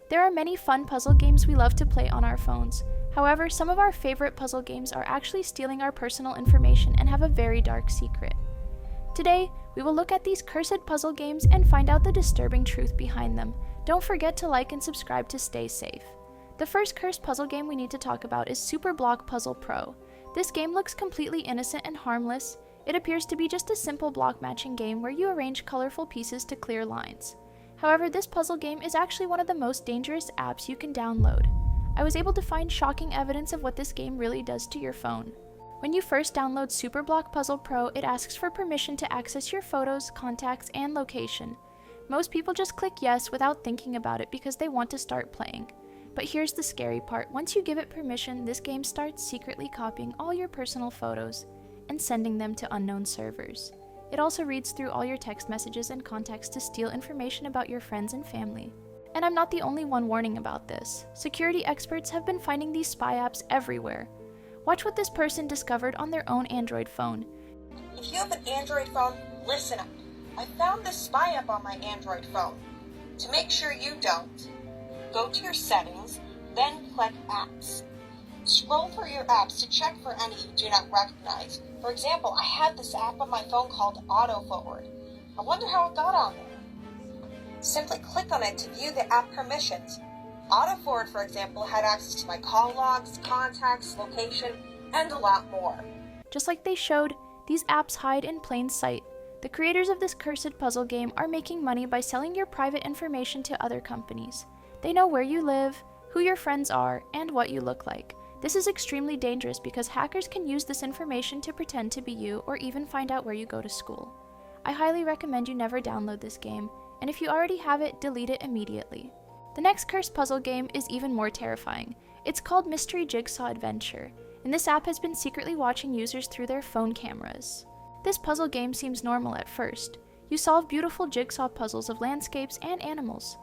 There are many fun puzzle games we love to play on our phones. However, some of our favorite puzzle games are actually stealing our personal information and have a very dark secret. Today, we will look at these cursed puzzle games and find out the disturbing truth behind them. Don't forget to like and subscribe to stay safe. The first cursed puzzle game we need to talk about is Super Block Puzzle Pro. This game looks completely innocent and harmless. It appears to be just a simple block matching game where you arrange colorful pieces to clear lines. However, this puzzle game is actually one of the most dangerous apps you can download. I was able to find shocking evidence of what this game really does to your phone. When you first download Super Block Puzzle Pro, it asks for permission to access your photos, contacts, and location. Most people just click yes without thinking about it because they want to start playing. But here's the scary part. Once you give it permission, this game starts secretly copying all your personal photos and sending them to unknown servers. It also reads through all your text messages and contacts to steal information about your friends and family. And I'm not the only one warning about this. Security experts have been finding these spy apps everywhere. Watch what this person discovered on their own Android phone. If you have an Android phone, listen up. I found this spy app on my Android phone. To make sure you don't, go to your settings, then click apps. Scroll through your apps to check for any you do not recognize. For example, I have this app on my phone called AutoForward. I wonder how it got on there. Simply click on it to view the app permissions. AutoForward, for example, had access to my call logs, contacts, location, and a lot more. Just like they showed, these apps hide in plain sight. The creators of this cursed puzzle game are making money by selling your private information to other companies. They know where you live, who your friends are, and what you look like. This is extremely dangerous because hackers can use this information to pretend to be you or even find out where you go to school. I highly recommend you never download this game, and if you already have it, delete it immediately. The next cursed puzzle game is even more terrifying. It's called Mystery Jigsaw Adventure, and this app has been secretly watching users through their phone cameras. This puzzle game seems normal at first. You solve beautiful jigsaw puzzles of landscapes and animals.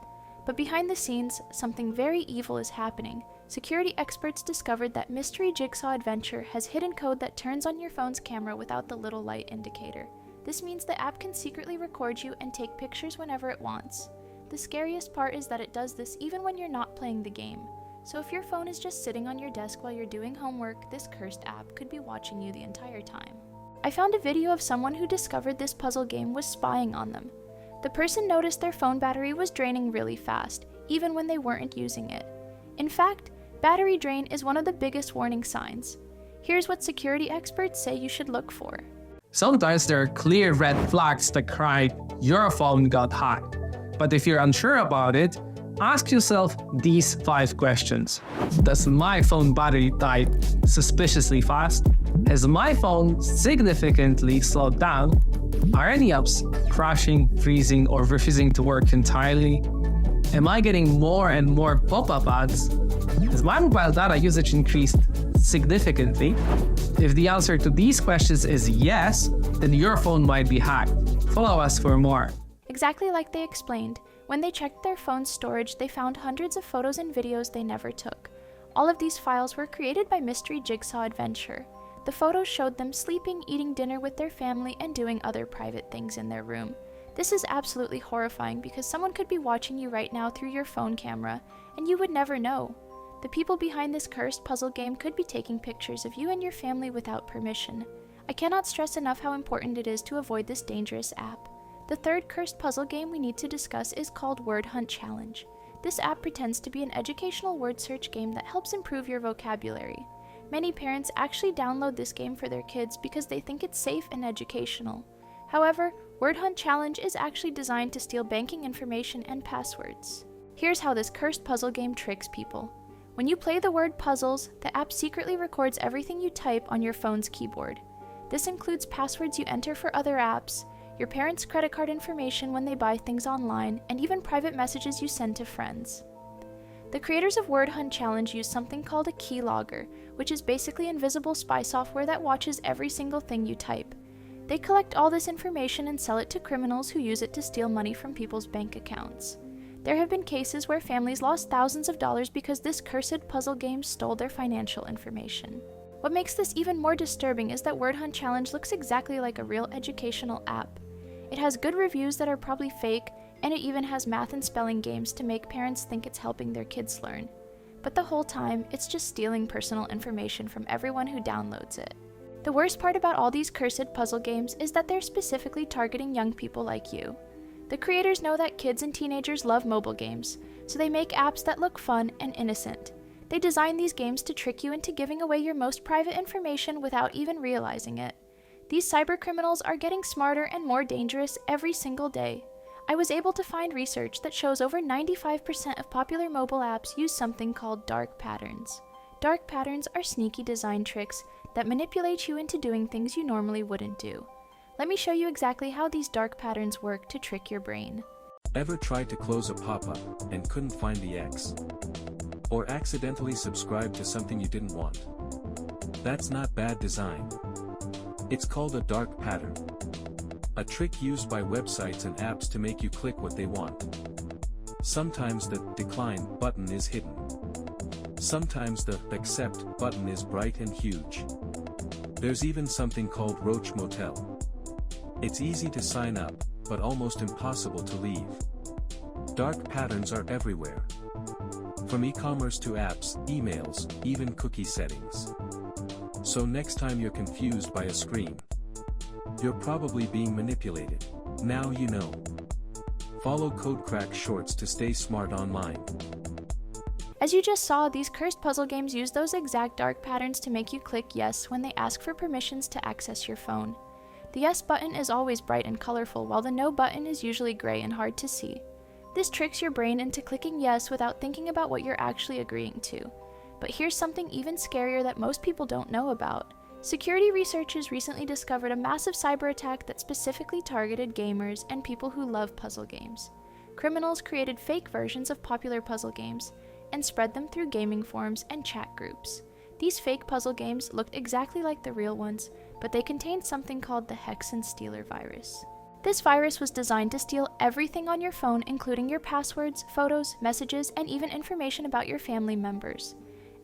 But behind the scenes, something very evil is happening. Security experts discovered that Mystery Jigsaw Adventure has hidden code that turns on your phone's camera without the little light indicator. This means the app can secretly record you and take pictures whenever it wants. The scariest part is that it does this even when you're not playing the game. So if your phone is just sitting on your desk while you're doing homework, this cursed app could be watching you the entire time. I found a video of someone who discovered this puzzle game was spying on them. The person noticed their phone battery was draining really fast, even when they weren't using it. In fact, battery drain is one of the biggest warning signs. Here's what security experts say you should look for. Sometimes there are clear red flags that cry, your phone got hacked. But if you're unsure about it, ask yourself these 5 questions. Does my phone battery die suspiciously fast? Has my phone significantly slowed down? Are any apps crashing, freezing, or refusing to work entirely? Am I getting more and more pop-up ads? Has my mobile data usage increased significantly? If the answer to these questions is yes, then your phone might be hacked. Follow us for more. Exactly like they explained, when they checked their phone's storage, they found hundreds of photos and videos they never took. All of these files were created by Mystery Jigsaw Adventure. The photos showed them sleeping, eating dinner with their family, and doing other private things in their room. This is absolutely horrifying because someone could be watching you right now through your phone camera, and you would never know. The people behind this cursed puzzle game could be taking pictures of you and your family without permission. I cannot stress enough how important it is to avoid this dangerous app. The third cursed puzzle game we need to discuss is called Word Hunt Challenge. This app pretends to be an educational word search game that helps improve your vocabulary. Many parents actually download this game for their kids because they think it's safe and educational. However, Word Hunt Challenge is actually designed to steal banking information and passwords. Here's how this cursed puzzle game tricks people. When you play the word puzzles, the app secretly records everything you type on your phone's keyboard. This includes passwords you enter for other apps, your parents' credit card information when they buy things online, and even private messages you send to friends. The creators of Word Hunt Challenge use something called a keylogger, which is basically invisible spy software that watches every single thing you type. They collect all this information and sell it to criminals who use it to steal money from people's bank accounts. There have been cases where families lost thousands of dollars because this cursed puzzle game stole their financial information. What makes this even more disturbing is that Word Hunt Challenge looks exactly like a real educational app. It has good reviews that are probably fake, and it even has math and spelling games to make parents think it's helping their kids learn. But the whole time, it's just stealing personal information from everyone who downloads it. The worst part about all these cursed puzzle games is that they're specifically targeting young people like you. The creators know that kids and teenagers love mobile games, so they make apps that look fun and innocent. They design these games to trick you into giving away your most private information without even realizing it. These cybercriminals are getting smarter and more dangerous every single day. I was able to find research that shows over 95% of popular mobile apps use something called dark patterns. Dark patterns are sneaky design tricks that manipulate you into doing things you normally wouldn't do. Let me show you exactly how these dark patterns work to trick your brain. Ever tried to close a pop-up and couldn't find the X? Or accidentally subscribed to something you didn't want? That's not bad design. It's called a dark pattern. A trick used by websites and apps to make you click what they want. Sometimes the decline button is hidden. Sometimes the accept button is bright and huge. There's even something called Roach Motel. It's easy to sign up, but almost impossible to leave. Dark patterns are everywhere. From e-commerce to apps, emails, even cookie settings. So next time you're confused by a screen, you're probably being manipulated. Now you know. Follow Code Crack Shorts to stay smart online. As you just saw, these cursed puzzle games use those exact dark patterns to make you click yes when they ask for permissions to access your phone. The yes button is always bright and colorful, while the no button is usually gray and hard to see. This tricks your brain into clicking yes without thinking about what you're actually agreeing to. But here's something even scarier that most people don't know about. Security researchers recently discovered a massive cyber attack that specifically targeted gamers and people who love puzzle games. Criminals created fake versions of popular puzzle games and spread them through gaming forums and chat groups. These fake puzzle games looked exactly like the real ones, but they contained something called the Hexen Stealer virus. This virus was designed to steal everything on your phone, including your passwords, photos, messages, and even information about your family members.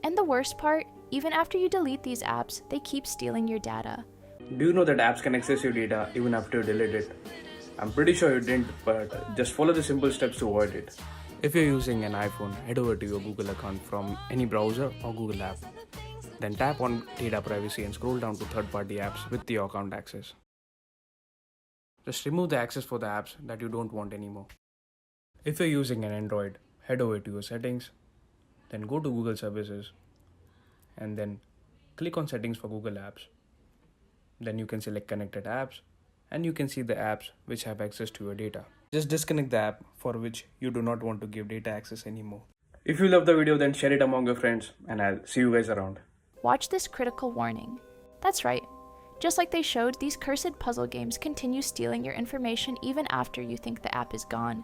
And the worst part, even after you delete these apps, they keep stealing your data. Do you know that apps can access your data even after you delete it? I'm pretty sure you didn't, but just follow the simple steps to avoid it. If you're using an iPhone, head over to your Google account from any browser or Google app. Then tap on Data Privacy and scroll down to third-party apps with your account access. Just remove the access for the apps that you don't want anymore. If you're using an Android, head over to your settings, then go to Google Services, and then click on Settings for Google Apps. Then you can select Connected Apps, and you can see the apps which have access to your data. Just disconnect the app for which you do not want to give data access anymore. If you love the video, then share it among your friends, and I'll see you guys around. Watch this critical warning. That's right. Just like they showed, these cursed puzzle games continue stealing your information even after you think the app is gone.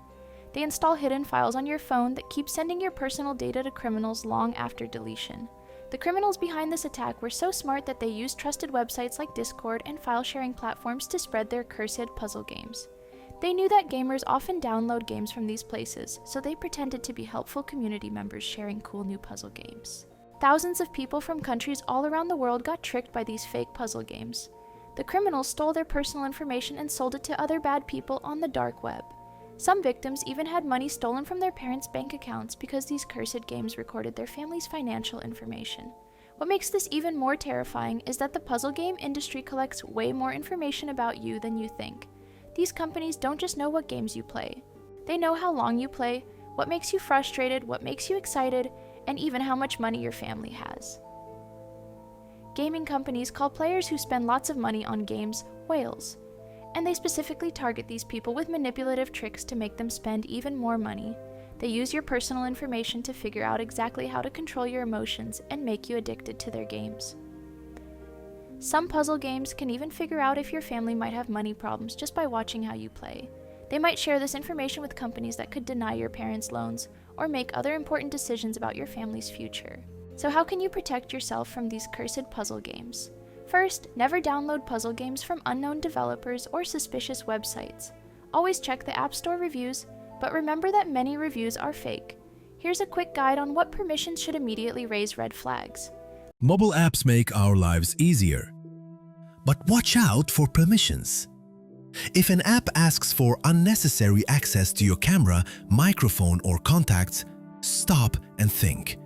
They install hidden files on your phone that keep sending your personal data to criminals long after deletion. The criminals behind this attack were so smart that they used trusted websites like Discord and file-sharing platforms to spread their cursed puzzle games. They knew that gamers often download games from these places, so they pretended to be helpful community members sharing cool new puzzle games. Thousands of people from countries all around the world got tricked by these fake puzzle games. The criminals stole their personal information and sold it to other bad people on the dark web. Some victims even had money stolen from their parents' bank accounts because these cursed games recorded their family's financial information. What makes this even more terrifying is that the puzzle game industry collects way more information about you than you think. These companies don't just know what games you play. They know how long you play, what makes you frustrated, what makes you excited, and even how much money your family has. Gaming companies call players who spend lots of money on games whales, and they specifically target these people with manipulative tricks to make them spend even more money. They use your personal information to figure out exactly how to control your emotions and make you addicted to their games. Some puzzle games can even figure out if your family might have money problems just by watching how you play. They might share this information with companies that could deny your parents' loans or make other important decisions about your family's future. So how can you protect yourself from these cursed puzzle games? First, never download puzzle games from unknown developers or suspicious websites. Always check the App Store reviews, but remember that many reviews are fake. Here's a quick guide on what permissions should immediately raise red flags. Mobile apps make our lives easier. But watch out for permissions. If an app asks for unnecessary access to your camera, microphone, or contacts, stop and think.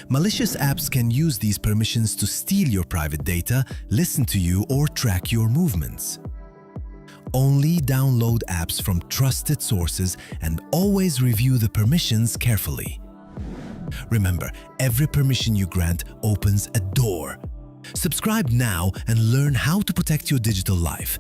Malicious apps can use these permissions to steal your private data, listen to you, or track your movements. Only download apps from trusted sources and always review the permissions carefully. Remember, every permission you grant opens a door. Subscribe now and learn how to protect your digital life.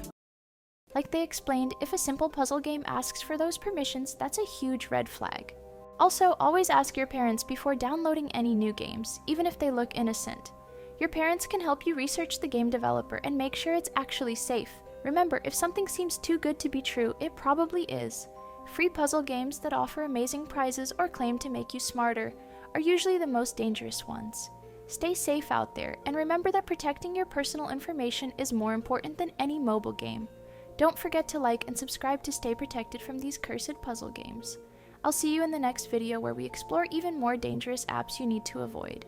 Like they explained, if a simple puzzle game asks for those permissions, that's a huge red flag. Also, always ask your parents before downloading any new games, even if they look innocent. Your parents can help you research the game developer and make sure it's actually safe. Remember, if something seems too good to be true, it probably is. Free puzzle games that offer amazing prizes or claim to make you smarter are usually the most dangerous ones. Stay safe out there, and remember that protecting your personal information is more important than any mobile game. Don't forget to like and subscribe to stay protected from these cursed puzzle games. I'll see you in the next video where we explore even more dangerous apps you need to avoid.